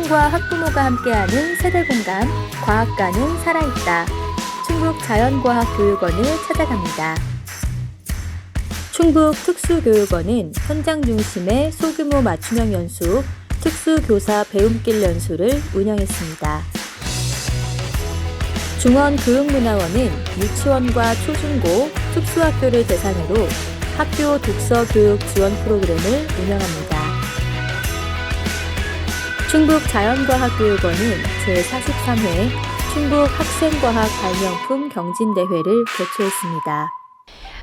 학생과 학부모가 함께하는 세대공감, 과학관은 살아있다. 충북자연과학교육원을 찾아갑니다. 충북특수교육원은 현장 중심의 소규모 맞춤형 연수, 특수교사 배움길 연수를 운영했습니다. 중원교육문화원은 유치원과 초중고, 특수학교를 대상으로 학교 독서 교육 지원 프로그램을 운영합니다. 충북자연과학교육원은 제43회 충북학생과학 발명품 경진대회를 개최했습니다.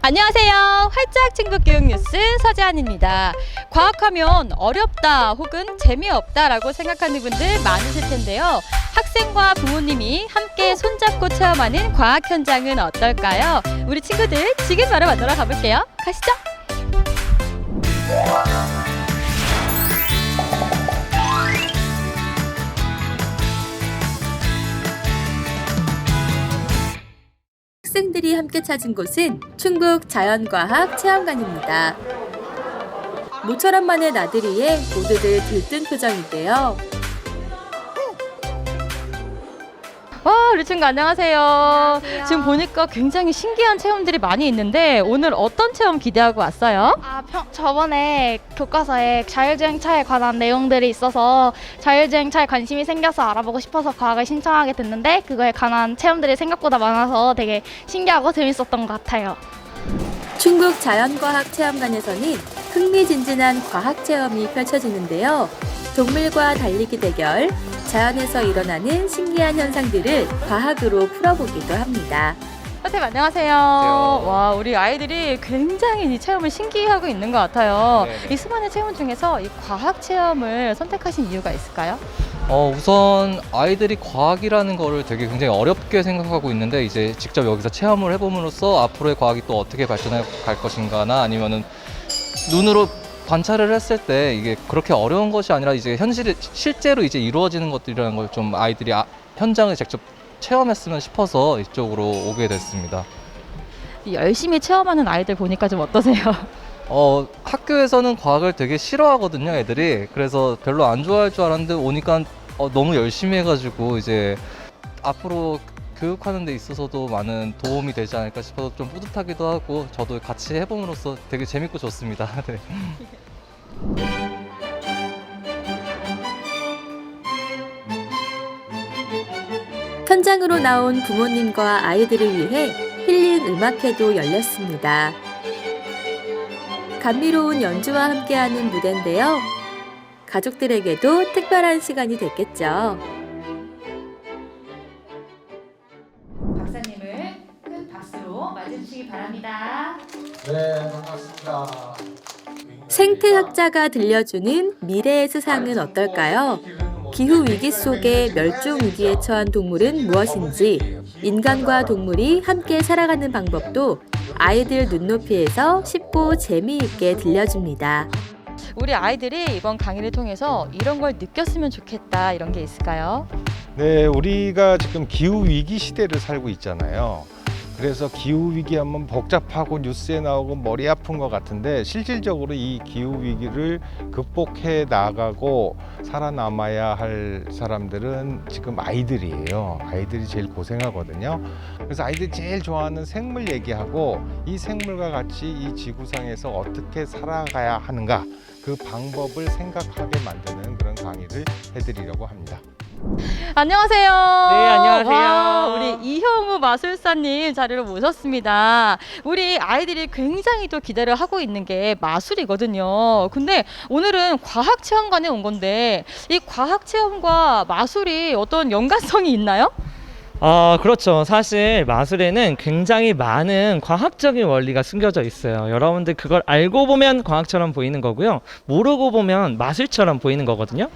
안녕하세요. 활짝 충북 교육 뉴스 서지안입니다. 과학하면 어렵다 혹은 재미없다라고 생각하는 분들 많으실 텐데요. 학생과 부모님이 함께 손잡고 체험하는 과학 현장은 어떨까요? 우리 친구들 지금 바로 만나러 가볼게요. 가시죠. 학생들이 함께 찾은 곳은 충북자연과학 체험관입니다. 모처럼 만의 나들이에 모두들 들뜬 표정인데요. 와, 우리 친구 안녕하세요. 안녕하세요. 지금 보니까 굉장히 신기한 체험들이 많이 있는데 오늘 어떤 체험 기대하고 왔어요? 저번에 교과서에 자율주행차에 관한 내용들이 있어서 자율주행차에 관심이 생겨서 알아보고 싶어서 과학을 신청하게 됐는데 그거에 관한 체험들이 생각보다 많아서 되게 신기하고 재밌었던 것 같아요. 충북자연과학 체험관에서는 흥미진진한 과학 체험이 펼쳐지는데요. 동물과 달리기 대결, 자연에서 일어나는 신기한 현상들을 과학으로 풀어보기도 합니다. 선생님 안녕하세요. 와, 우리 아이들이 굉장히 이 체험을 신기해하고 있는 것 같아요. 네네. 이 수많은 체험 중에서 이 과학 체험을 선택하신 이유가 있을까요? 우선 아이들이 과학이라는 거를 되게 굉장히 어렵게 생각하고 있는데 이제 직접 여기서 체험을 해봄으로써 앞으로의 과학이 또 어떻게 발전해 갈 것인가나 아니면은 눈으로 관찰을 했을 때 이게 그렇게 어려운 것이 아니라 이제 실제로 이제 이루어지는 것들이라는 걸 좀 아이들이 현장을 직접 체험했으면 싶어서 이쪽으로 오게 됐습니다. 열심히 체험하는 아이들 보니까 좀 어떠세요? 학교에서는 과학을 되게 싫어하거든요, 애들이. 그래서 별로 안 좋아할 줄 알았는데 오니까 너무 열심히 해가지고 이제 앞으로 교육하는 데 있어서도 많은 도움이 되지 않을까 싶어서 좀 뿌듯하기도 하고 저도 같이 해봄으로써 되게 재밌고 좋습니다. 네. 현장으로 나온 부모님과 아이들을 위해 힐링 음악회도 열렸습니다. 감미로운 연주와 함께하는 무대인데요. 가족들에게도 특별한 시간이 됐겠죠. 박사님을 큰 박수로 맞이해주시기 바랍니다. 네, 반갑습니다. 생태학자가 들려주는 미래의 세상은 어떨까요? 기후위기 속에 멸종위기에 처한 동물은 무엇인지, 인간과 동물이 함께 살아가는 방법도 아이들 눈높이에서 쉽고 재미있게 들려줍니다. 우리 아이들이 이번 강의를 통해서 이런 걸 느꼈으면 좋겠다 이런 게 있을까요? 네, 우리가 지금 기후 위기 시대를 살고 있잖아요. 그래서 기후 위기 하면 복잡하고 뉴스에 나오고 머리 아픈 것 같은데 실질적으로 이 기후 위기를 극복해 나가고 살아남아야 할 사람들은 지금 아이들이에요. 아이들이 제일 고생하거든요. 그래서 아이들이 제일 좋아하는 생물 얘기하고 이 생물과 같이 이 지구상에서 어떻게 살아가야 하는가 그 방법을 생각하게 만드는 그런 강의를 해드리려고 합니다. 안녕하세요. 네, 안녕하세요. 와, 우리 이형우 마술사님 자리로 모셨습니다. 우리 아이들이 굉장히 또 기대를 하고 있는 게 마술이거든요. 근데 오늘은 과학체험관에 온 건데 이 과학체험과 마술이 어떤 연관성이 있나요? 그렇죠. 사실 마술에는 굉장히 많은 과학적인 원리가 숨겨져 있어요. 여러분들 그걸 알고 보면 과학처럼 보이는 거고요. 모르고 보면 마술처럼 보이는 거거든요.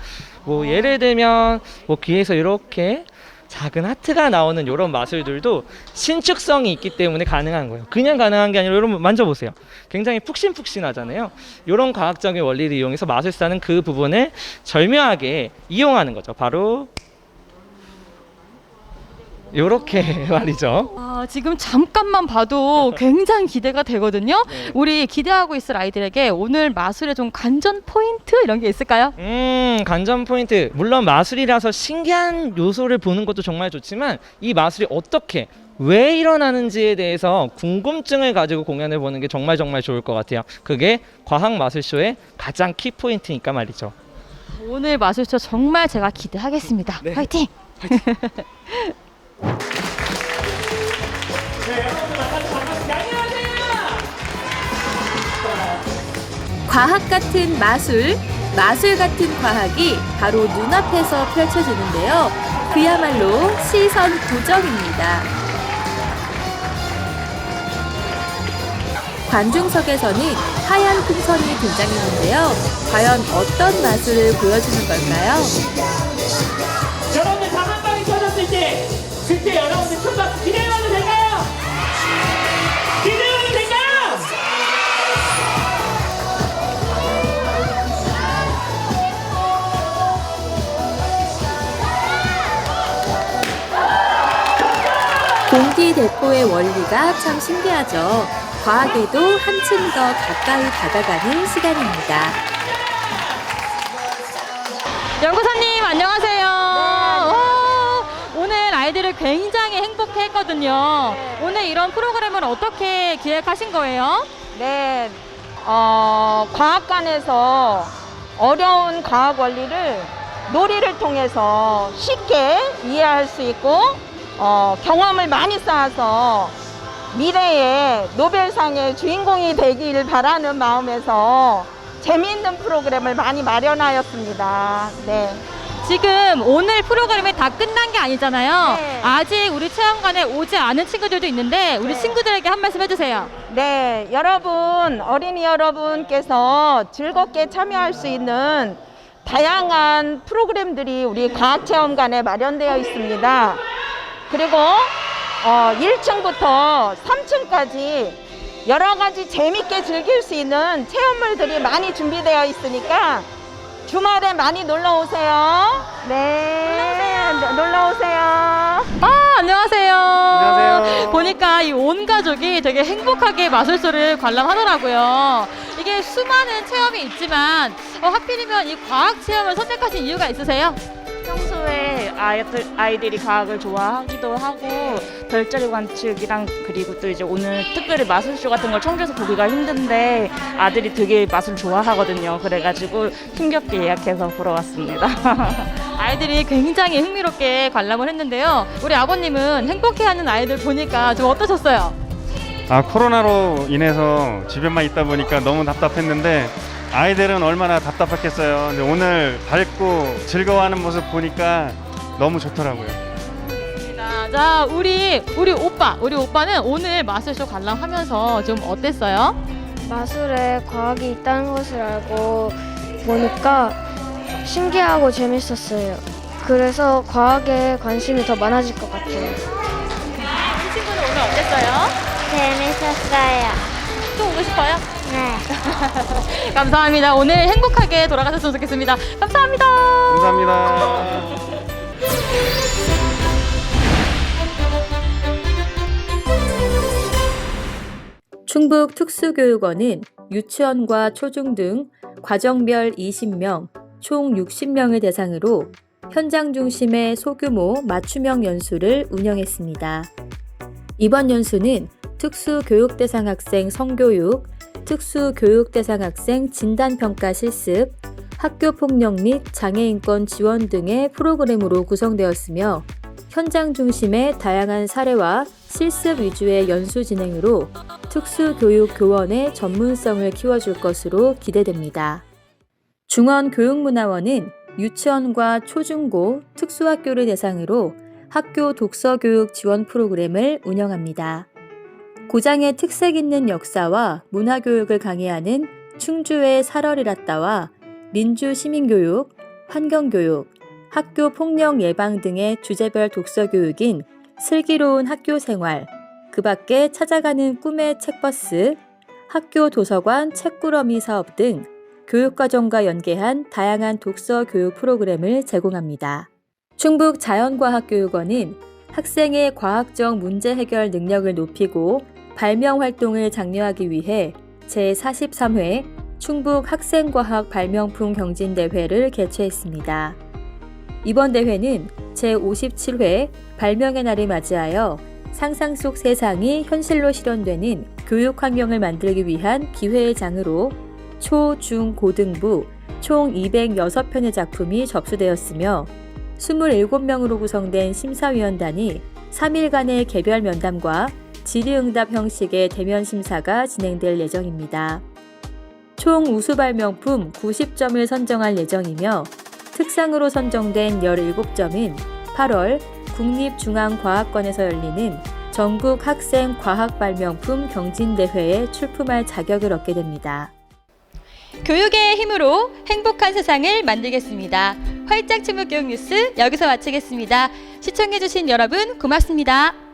예를 들면 귀에서 이렇게 작은 하트가 나오는 이런 마술들도 신축성이 있기 때문에 가능한 거예요. 그냥 가능한 게 아니라 여러분 만져보세요. 굉장히 푹신푹신하잖아요. 이런 과학적인 원리를 이용해서 마술사는 그 부분을 절묘하게 이용하는 거죠. 바로 요렇게 말이죠. 지금 잠깐만 봐도 굉장히 기대가 되거든요. 네. 우리 기대하고 있을 아이들에게 오늘 마술의 좀 관전 포인트 이런 게 있을까요? 관전 포인트. 물론 마술이라서 신기한 요소를 보는 것도 정말 좋지만 이 마술이 어떻게 왜 일어나는지에 대해서 궁금증을 가지고 공연을 보는 게 정말 좋을 것 같아요. 그게 과학 마술쇼의 가장 키 포인트니까 말이죠. 오늘 마술쇼 정말 제가 기대하겠습니다. 네. 화이팅! 과학 같은 마술, 마술 같은 과학이 바로 눈앞에서 펼쳐지는데요. 그야말로 시선 고정입니다. 관중석에서는 하얀 풍선이 등장했는데요. 과연 어떤 마술을 보여주는 걸까요? 여러분들 다 한 방에 터졌을 때 그때 여러분들 큰 박수 기대해봐도 될까요? 기대해봐도 될까요? 공기 대포의 원리가 참 신기하죠. 과학에도 한층 더 가까이 다가가는 시간입니다. 연구사님 안녕하세요. 오늘 아이들을 굉장히 행복해 했거든요. 오늘 이런 프로그램을 어떻게 기획하신 거예요? 네, 과학관에서 어려운 과학 원리를 놀이를 통해서 쉽게 이해할 수 있고 경험을 많이 쌓아서 미래의 노벨상의 주인공이 되길 바라는 마음에서 재미있는 프로그램을 많이 마련하였습니다. 네. 지금 오늘 프로그램이 다 끝난 게 아니잖아요. 네. 아직 우리 체험관에 오지 않은 친구들도 있는데 우리 네. 친구들에게 한 말씀 해주세요. 네, 여러분, 어린이 여러분께서 즐겁게 참여할 수 있는 다양한 프로그램들이 우리 과학체험관에 마련되어 있습니다. 그리고 1층부터 3층까지 여러 가지 재밌게 즐길 수 있는 체험물들이 많이 준비되어 있으니까 주말에 많이 놀러 오세요. 네, 놀러 오세요. 안녕하세요. 안녕하세요. 보니까 이 온 가족이 되게 행복하게 마술쇼를 관람하더라고요. 이게 수많은 체험이 있지만 하필이면 이 과학 체험을 선택하신 이유가 있으세요? 평소에 아이들이 과학을 좋아하기도 하고 별자리 관측이랑 그리고 또 이제 오늘 특별히 마술쇼 같은 걸 청주에서 보기가 힘든데 아들이 되게 마술 좋아하거든요. 그래가지고 힘겹게 예약해서 보러 왔습니다. 아이들이 굉장히 흥미롭게 관람을 했는데요. 우리 아버님은 행복해하는 아이들 보니까 좀 어떠셨어요? 코로나로 인해서 집에만 있다 보니까 너무 답답했는데 아이들은 얼마나 답답했겠어요. 근데 오늘 밝고 즐거워하는 모습 보니까 너무 좋더라고요. 자, 우리 오빠는 오늘 마술쇼 관람하면서 좀 어땠어요? 마술에 과학이 있다는 것을 알고 보니까 신기하고 재밌었어요. 그래서 과학에 관심이 더 많아질 것 같아요. 우리 친구는 오늘 어땠어요? 재밌었어요. 또 오고 싶어요? 네. 감사합니다. 오늘 행복하게 돌아가셨으면 좋겠습니다. 감사합니다. 감사합니다. 충북특수교육원은 유치원과 초중 등 과정별 20명, 총 60명을 대상으로 현장 중심의 소규모 맞춤형 연수를 운영했습니다. 이번 연수는 특수교육대상 학생 성교육, 특수교육대상 학생 진단평가 실습, 학교폭력 및 장애인권 지원 등의 프로그램으로 구성되었으며 현장 중심의 다양한 사례와 실습 위주의 연수 진행으로 특수교육교원의 전문성을 키워줄 것으로 기대됩니다. 중원교육문화원은 유치원과 초중고, 특수학교를 대상으로 학교 독서교육 지원 프로그램을 운영합니다. 고장의 특색 있는 역사와 문화교육을 강의하는 충주의 살얼이랐다와 민주시민교육, 환경교육, 학교 폭력 예방 등의 주제별 독서교육인 슬기로운 학교생활, 그 밖에 찾아가는 꿈의 책버스, 학교 도서관 책꾸러미 사업 등 교육과정과 연계한 다양한 독서 교육 프로그램을 제공합니다. 충북자연과학교육원은 학생의 과학적 문제 해결 능력을 높이고 발명 활동을 장려하기 위해 제43회 충북 학생과학 발명품 경진대회를 개최했습니다. 이번 대회는 제57회 발명의 날을 맞이하여 상상 속 세상이 현실로 실현되는 교육 환경을 만들기 위한 기회의 장으로 초, 중, 고등부 총 206편의 작품이 접수되었으며 27명으로 구성된 심사위원단이 3일간의 개별 면담과 질의응답 형식의 대면 심사가 진행될 예정입니다. 총 우수 발명품 90점을 선정할 예정이며 특상으로 선정된 17점은 8월 국립중앙과학관에서 열리는 전국 학생 과학발명품 경진대회에 출품할 자격을 얻게 됩니다. 교육의 힘으로 행복한 세상을 만들겠습니다. 활짝 충북교육 뉴스 여기서 마치겠습니다. 시청해주신 여러분 고맙습니다.